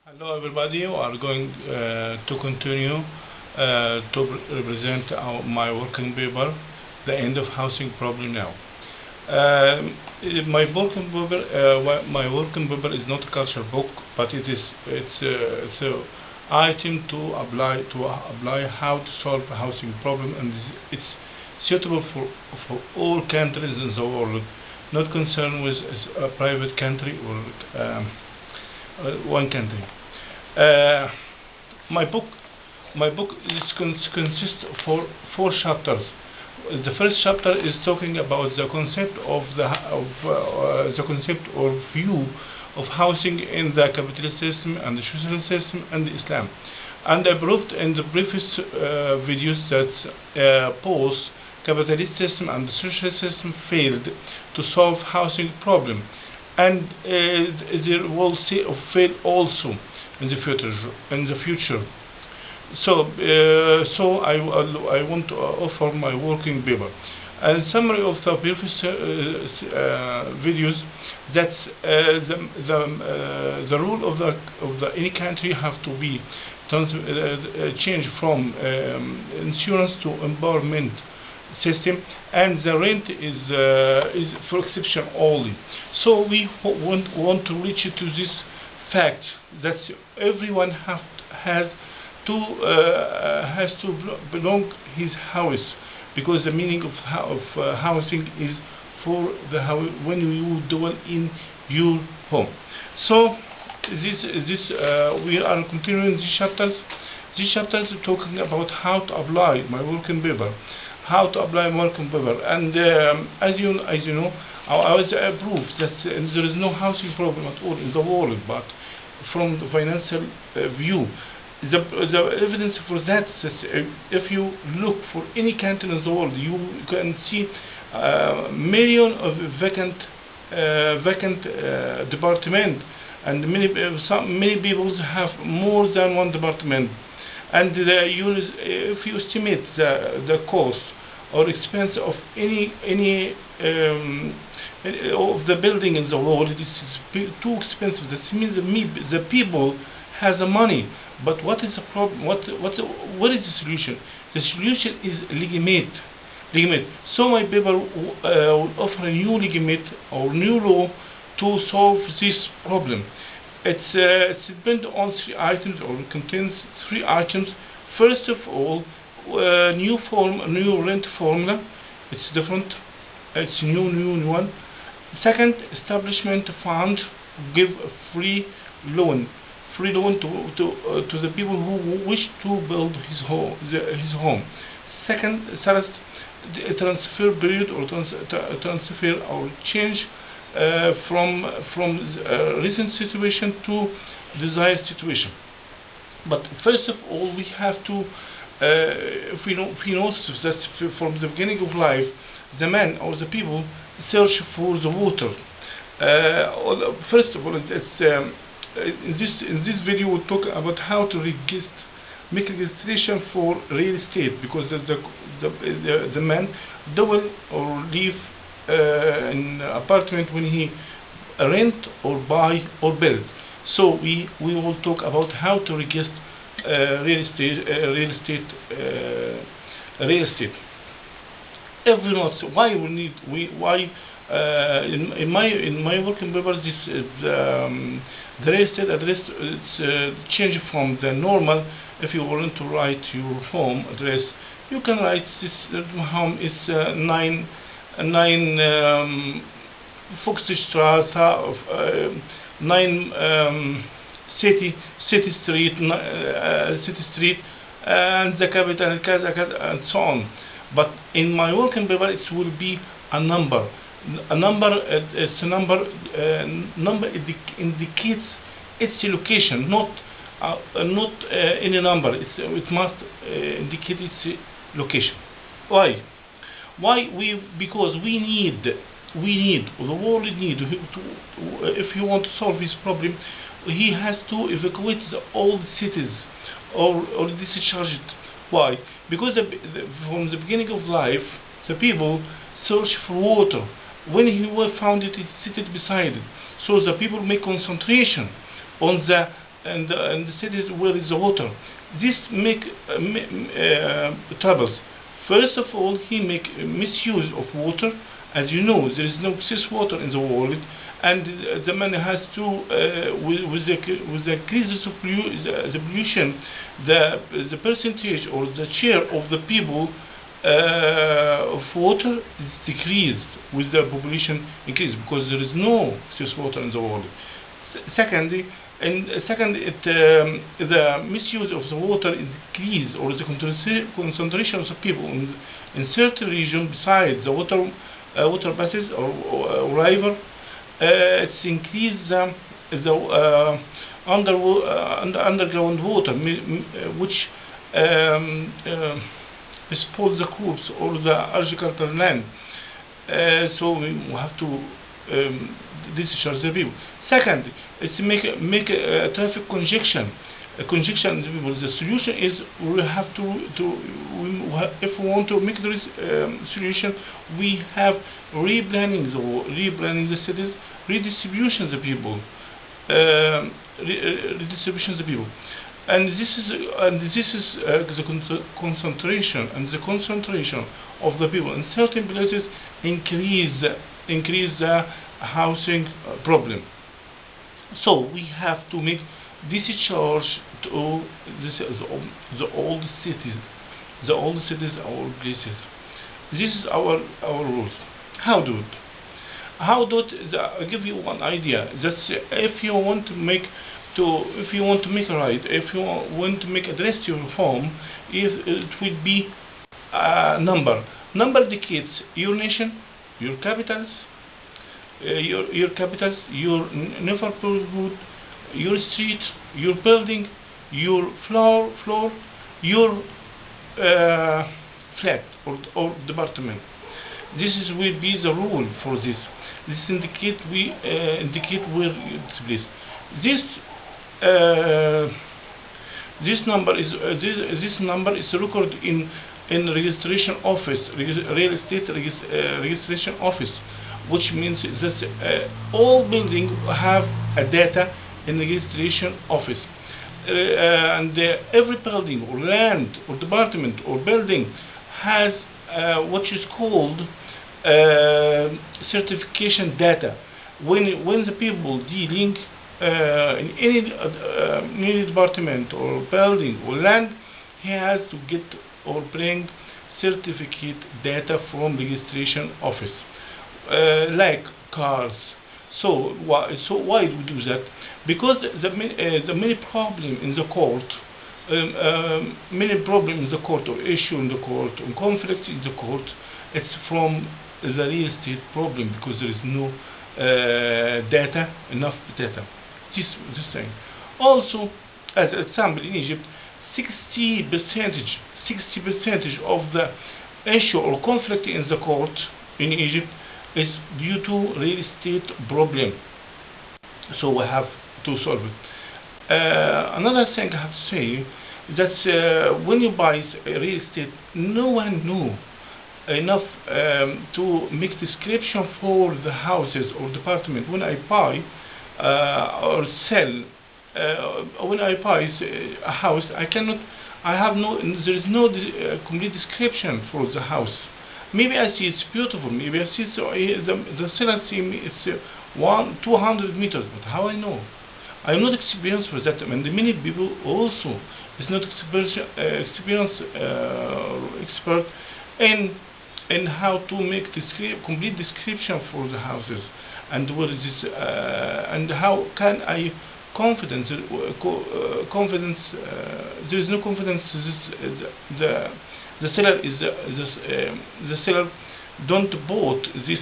Hello everybody, we are going to continue to represent my working paper, The End of Housing Problem Now. My working paper is not a culture book, but it's a item to apply how to solve a housing problem, and it's suitable for all countries in the world, not concerned with a private country or one country. Uh, my book consists of four chapters. The first chapter is talking about the concept of the concept or view of housing in the capitalist system and the social system and Islam. And I proved in the previous videos that both capitalist system and the social system failed to solve housing problem, and they will fail also in the future. So I want to offer my working paper. And summary of the previous videos, that the rule of the any country have to be changed from insurance to empowerment system, and the rent is for exception only. So we want to reach to this fact that everyone has to belong his house, because the meaning of housing is for the house when you dwell in your home. So we are continuing these chapters. These chapters are talking about how to apply my working paper, and as you know, I was proved that there is no housing problem at all in the world, but from the financial view, the evidence for that is if you look for any country in the world, you can see million of vacant department, and many people have more than one department. And if you estimate the cost or expense of any of the building in the world, it is too expensive. That means the people has the money. But what is the problem? What is the solution? The solution is legitimate. So my paper will offer a new legitimate or new law to solve this problem. It's depends on three items, or contains three items. First of all, new rent formula. It's different. It's new one. Second, establishment fund, give a free loan to the people who wish to build his home. Third, transfer period, or transfer or change from recent situation to desired situation. But first of all, we have to if we notice that from the beginning of life, the man or the people search for the water. First of all, in this video we'll talk about how to make registration for real estate, because the man double or live in apartment when he rent or buy or build. So we will talk about how to register real estate. Everyone knows why we need in my working paper, this the real estate address is changed from the normal. If you want to write your home address, you can write this home is 9 Foxstraße, 9 City Street, and the capital and so on. But in my working paper, it will be a number. Number indicates its location, not any number. It must indicate its location. Why? Because we need the world need to, if you want to solve this problem, he has to evacuate the old cities or discharge it. Why? Because from the beginning of life, the people search for water. When he found it, it seated beside it. So the people make concentration on the and the cities where is the water. This make troubles. First of all, he make misuse of water. As you know, there is no excess water in the world, and the man has to with the increases of the pollution, the percentage or the share of the people of water is decreased with the population increase, because there is no excess water in the world. Secondly, the misuse of the water is decreased, or the concentration of the people in certain region besides the water passes or river. It's increased the underground water, which expose the crops or the agricultural land. So we have to discharge the people. Second, it's make a traffic congestion. Congestion the people. The solution is we have if we want to make this solution, we have replanning the cities, redistribution the people, redistribution the people. And this is the concentration of the people in certain places increase the housing problem. So we have to make discharge to the old cities, old places. This is our rules. How do it? I'll give you one idea. That if you want to make a right, if you want to make address to your home, it will be a number. Number indicates your nation, your capitals, your neighborhood, your street, your building, your floor, your flat or department. Will be the rule for this. This indicate where it's placed. This number is recorded in registration office, real estate registration office, which means that all buildings have a data in registration office, and every building or land or department or building has what is called certification data. When the people dealing in any department or building or land, he has to get or bring certificate data from registration office, like cars. So why do we do that? Because the many problem in the court, or issue in the court, or conflict in the court, it's from the real estate problem, because there is no enough data. This thing. Also, as an example, in Egypt, 60% of the issue or conflict in the court in Egypt is due to real estate problem. So we have to solve it. Another thing I have to say that when you buy real estate, no one knows enough to make description for the houses or department. When I buy or sell, when I buy a house, there is no complete description for the house. Maybe I see it's beautiful, maybe I see the seller see it's 200 meters, but how I know? I'm not experienced for that, and many people also is not expert in how to make complete description for the houses, and what is this, and how can I confidence? There is no confidence. The seller don't bought this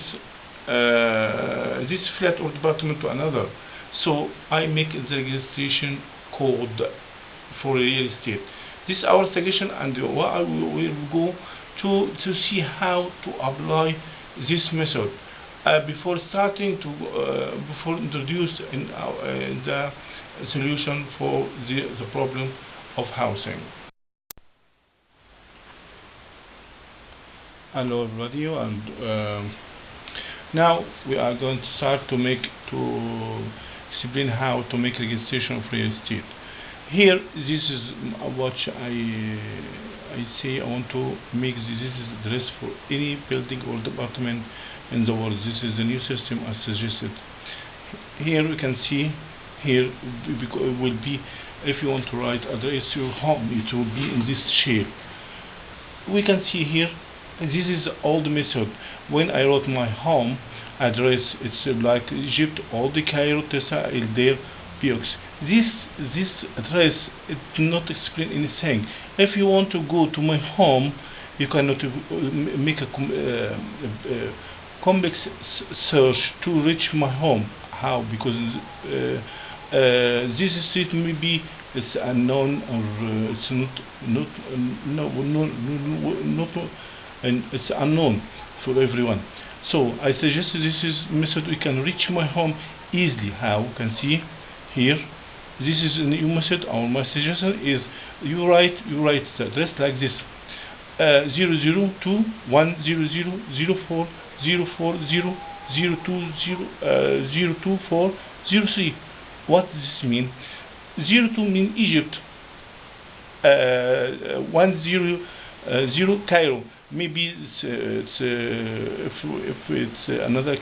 flat or department to another. So I make the registration code for real estate. This is our suggestion, and we will go to see how to apply this method before starting before introduce in the solution for the problem of housing. Hello everybody, and now we are going to start to explain how to make registration of real estate. Here, this is what I say. I want to make this is address for any building or department in the world. This is the new system I suggested. Here we can see here it will be, if you want to write address your home, it will be in this shape. We can see here this is the old method. When I wrote my home address, it's like Egypt, all the Cairo, Tessa, Elder, Piox. This address, it not explain anything. If you want to go to my home, you cannot make a complex search to reach my home. How? Because this street maybe it's unknown, or it's not and it's unknown for everyone. So I suggest this is method we can reach my home easily. How? You can see here. This is a new method. My suggestion is you write the address like this: 002 100 04 040 020 024 03. What does this mean? 02 mean Egypt, 100 Cairo. Maybe if it's another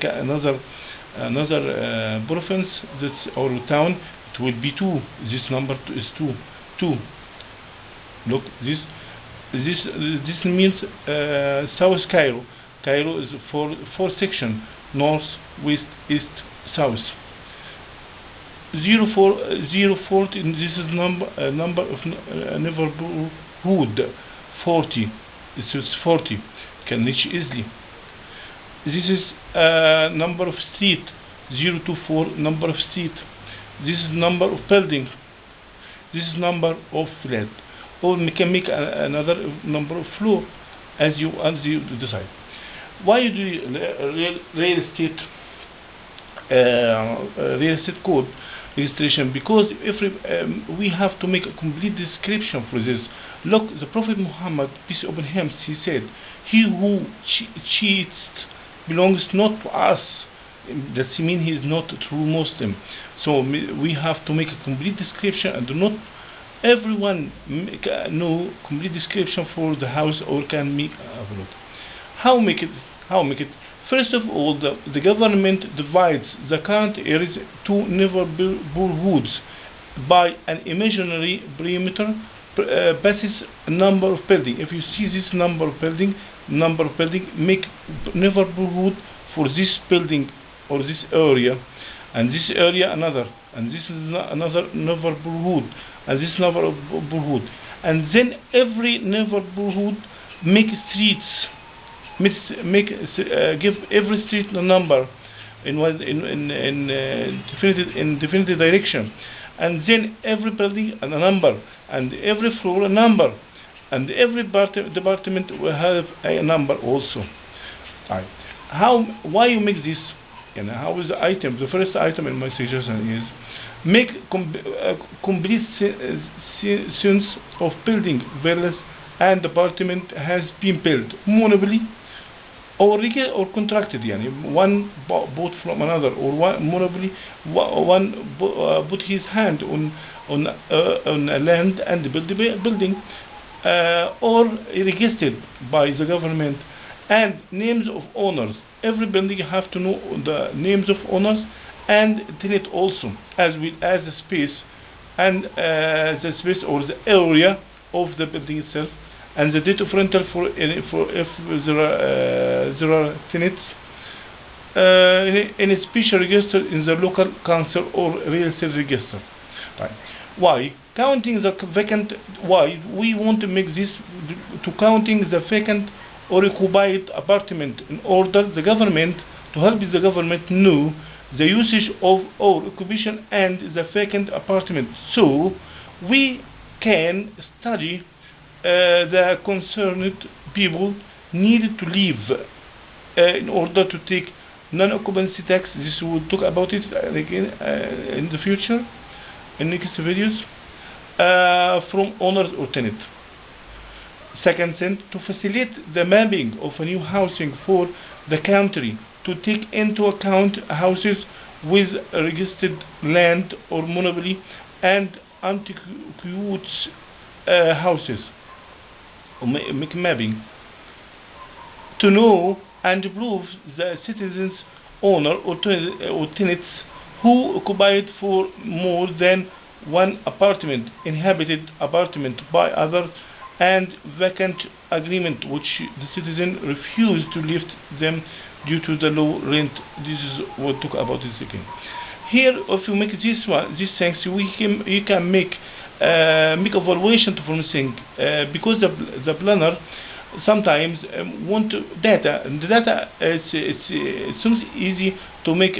province that's or town, it will be 2. This number is 2. Look, this means South Cairo. Cairo is four section: north, west, east, south. 040. This is number of neighborhood. 40. This is 40. Can reach easily. This is number of street. 024 number of street. This is number of building. This is number of flat. Or we can make another number of floor as you decide. Why do real estate code registration? Because we have to make a complete description for this. Look, the Prophet Muhammad, peace be upon him, he said, "He who cheats belongs not to us." That means he is not a true Muslim. So we have to make a complete description, and not everyone know complete description for the house or can make a lot. How make it? First of all, the government divides the current areas to neighborhoods by an imaginary perimeter basis number of building. If you see this number of building, make neighborhood for this building or this area, and this area another, and this is another neighborhood, and this neighborhood, and then every neighborhood make streets. Give every street a number in definite direction, and then every building a number, and every floor a number, and every department will have a number also. Right. Why you make this? And how is the item? The first item in my suggestion is make complete sense of building, villas and department has been built monopoly or contracted. Yani one bought from another, or one monopoly, one put his hand on a land and build the building, or registered by the government, and names of owners. Every building you have to know the names of owners and tenant also, as well as the space and the space or the area of the building itself, and the date of rental for if there are tenants in a special register in the local council or real estate register. Right. Why counting the vacant? Why we want to make this to counting the vacant or occupied apartment in order the government to help the government know the usage of or occupation and the vacant apartment, so we can study the concerned people needed to leave in order to take non-occupancy tax. This we will talk about it again in the future in next videos, from owners or tenants. Second thing, to facilitate the mapping of a new housing for the country, to take into account houses with registered land or monopoly, and antiquated houses, or mapping, to know and prove the citizens, owner or tenants who occupied for more than one apartment, inhabited apartment by others, and vacant agreement which the citizen refused to lift them due to the low rent. This is what talk about in second. Here, if you make these things, you can make evaluation from thing, because the planner sometimes want data, and the data it's not easy to make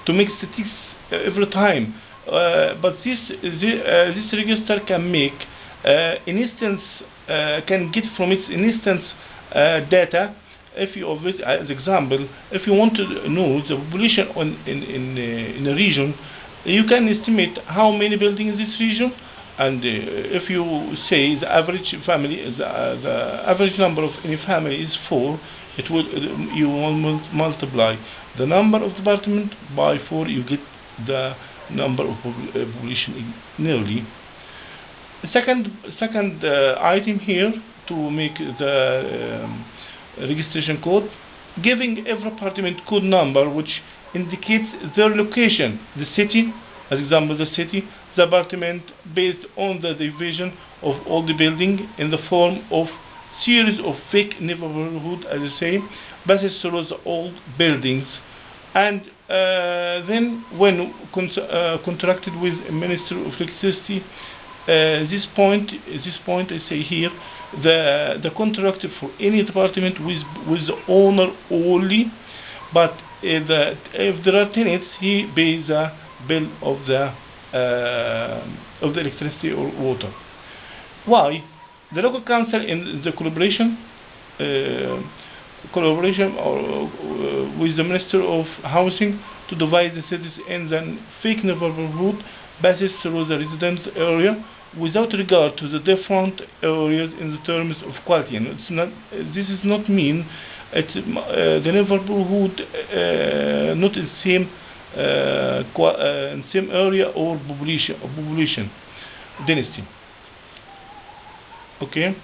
statistics every time, but this register can make instance, can get from its instance data. If you always, as example, if you want to know the population in a region, you can estimate how many buildings in this region, and if you say the average family, the average number of any family is 4, it will you will multiply the number of apartment by 4, you get the number of population nearly. Second item here to make the registration code, giving every apartment code number which indicates their location, the city, as example the city, the apartment, based on the division of all the building in the form of series of fake neighborhood, as I say, passes through the old buildings, and then when contracted with Ministry of Electricity, this point I say here, the contract for any department with the owner only, but if there are tenants, he pays the bill of the electricity or water. Why? The local council in the collaboration with the Minister of Housing to divide the cities in the fake neighborhood passes through the residence area without regard to the different areas in the terms of quality. And it's not. This is not mean it's the neighborhood not in same same area or population density. Okay.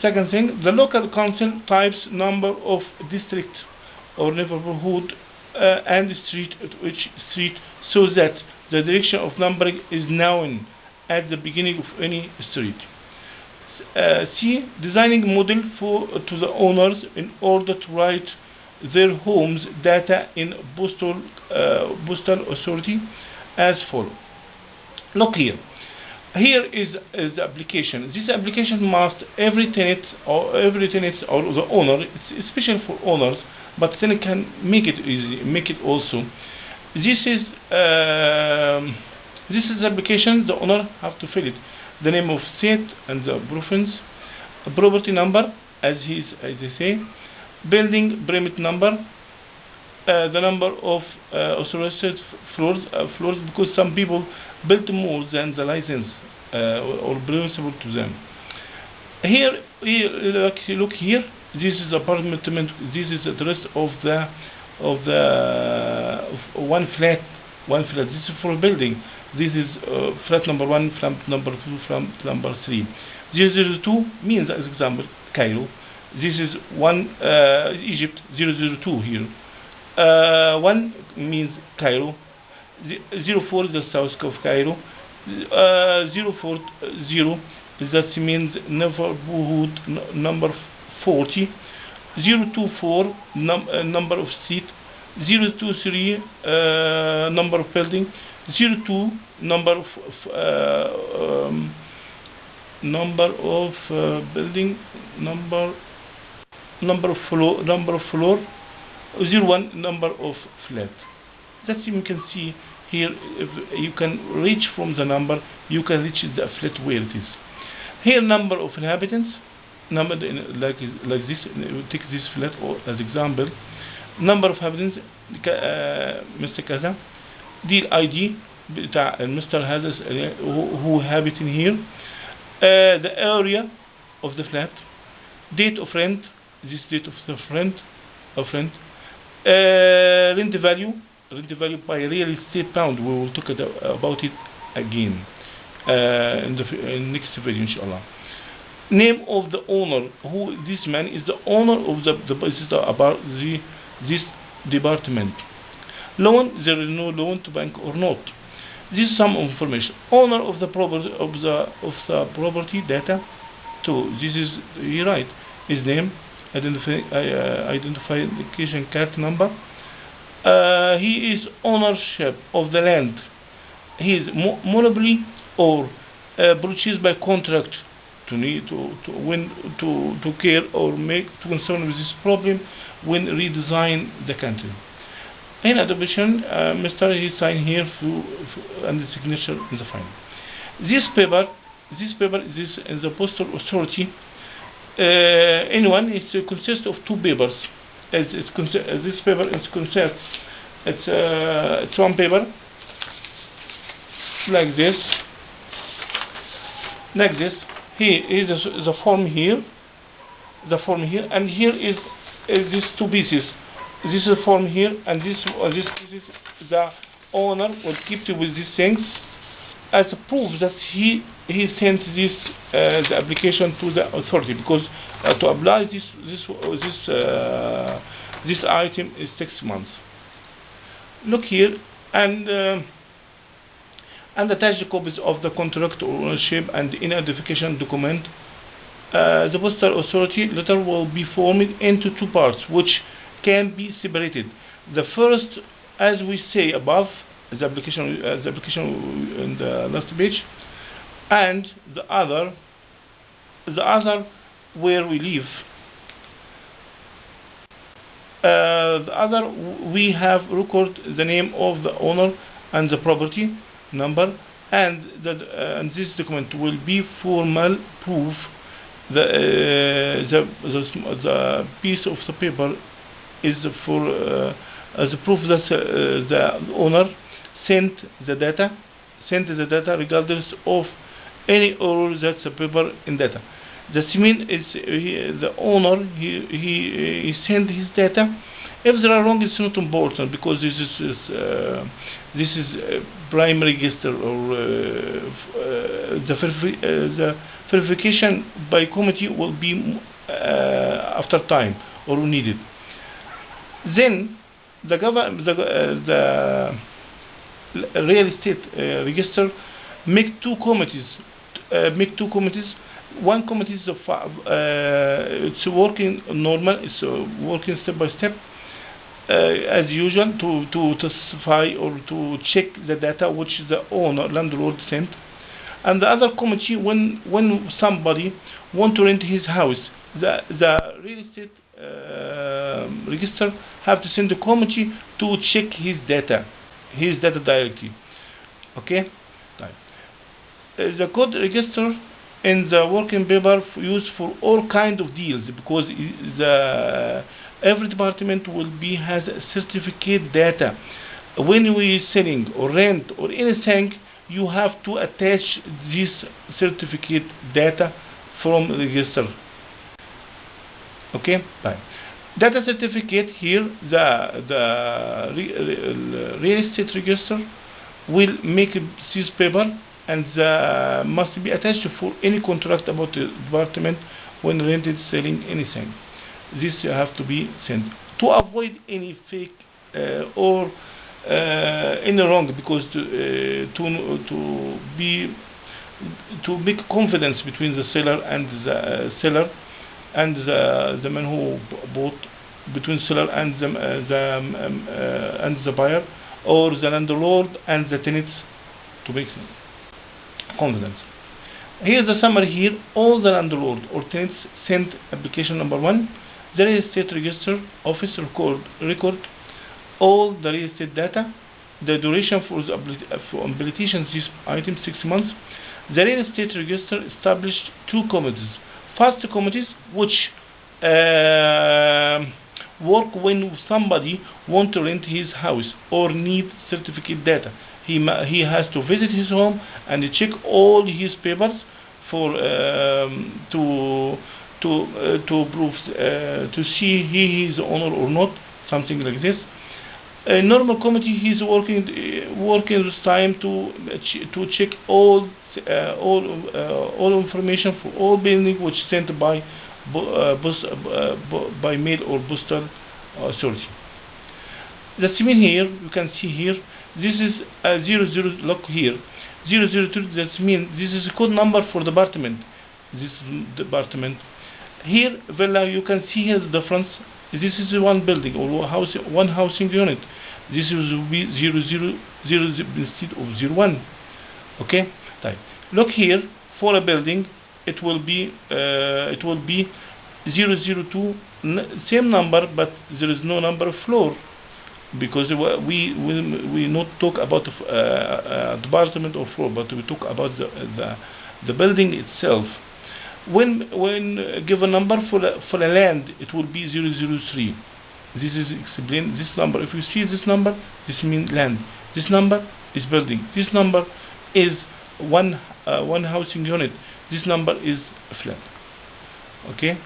Second thing, the local council types number of district or neighborhood and street at each street, so that the direction of numbering is known at the beginning of any street. C. Designing model to the owners in order to write their homes data in postal authority as follows. Look here. Here is the application. This application must every tenant or the owner, it's especially for owners, but tenant can make it easy, make it also. This is the application. The owner have to fill it: the name of state and the province, a property number, as they say, building permit number, the number of authorized floors, because some people built more than the license or principal to them. Here, look here. This is apartment. This is the address of one flat. This is for a building. This is flat number 1, flat number 2, flat number 3. 002 means, as example, Cairo. This is one Egypt. 002 here. 1 means Cairo. 04 is the south of Cairo. 040 that means neighborhood number 40. 024 number of seat. 023 number of building. 02 number of building, number of floor. 01 number of flat. That you can see here. If you can reach from the number, you can reach the flat where it is. Here number of inhabitants, number like this. Take this flat as example. Number of inhabitants, Mr. Kaza. The ID بتاع Mr. هذا who habit in here. The area of the flat. Date of rent. This date of the rent. Rent value by real estate pound. We will talk about it again in next video, inshallah. Name of the owner. Who this man is the owner of this department. Loan. There is no loan to bank or not. This is some information. Owner of the property property data. So this is he right. His name, identification card number. He is ownership of the land. He is monopoly or purchased by contract to care or make to concern with this problem when redesign the country. In addition, Mr. he signed here and the signature in the final. This paper is in the postal authority. Anyone, it consists of two papers. This paper is consists. It's one paper like this. Here is the form here, and here is these two pieces. This is the form here, and this is the owner will keep it with these things as a proof that he sent this the application to the authority, because to apply this item is 6 months. Look here and attach the copies of the contract or ownership and the identification document. The postal authority letter will be formed into two parts, which can be separated. The first, as we say above, the application in the last page, and the other where we leave. The other we have record the name of the owner and the property number, and this document will be formal proof. The piece of the paper is for as a proof that the owner sent the data regardless of any error that's the paper in data. That means the owner he sent his data. If there are wrong, it's not important, because this is primary register, or the verification by committee will be after time or needed. Then the real estate register make two committees. One committee is it's working normal. It's working step by step as usual to specify or to check the data which the landlord sent. And the other committee, when somebody want to rent his house, the real estate register have to send the committee to check his data directly. Okay. The code register in the working paper used for all kind of deals, because every department has a certificate data. When we selling or rent or anything, you have to attach this certificate data from the register. Okay, fine. Data certificate here, the real estate register will make this paper, and must be attached for any contract about the department when rented, selling anything. This have to be sent to avoid any fake or any wrong, because to make confidence between the seller and the man who bought, between seller and the buyer, or the landlord and the tenants, to make confidence. Here's the summary here. All the landlord or tenants sent application number 1. The real estate register office record all the real estate data. The duration for the habilitation this item 6 months. The real estate register established 2 committees. First committees which work when somebody want to rent his house or need certificate data. He has to visit his home and check all his papers for to prove to see he is the owner or not. something like this. A normal committee, he's working this time to check all information for all building which sent by by mail or postal authority. That means here you can see here this is a 00. Look here 002. That means this is a code number for the apartment. This department here villa. You can see here the difference. This is one building or house, one housing unit. This will be 000 instead of 01. Okay. Right. Look here for a building. It will be 002. Same number, but there is no number of floor, because we not talk about department or floor, but we talk about the building itself. When give a number for a land, it will be 003. This is explain this number. If you see this number, this means land. This number is building. This number is one housing unit. This number is flat. Okay.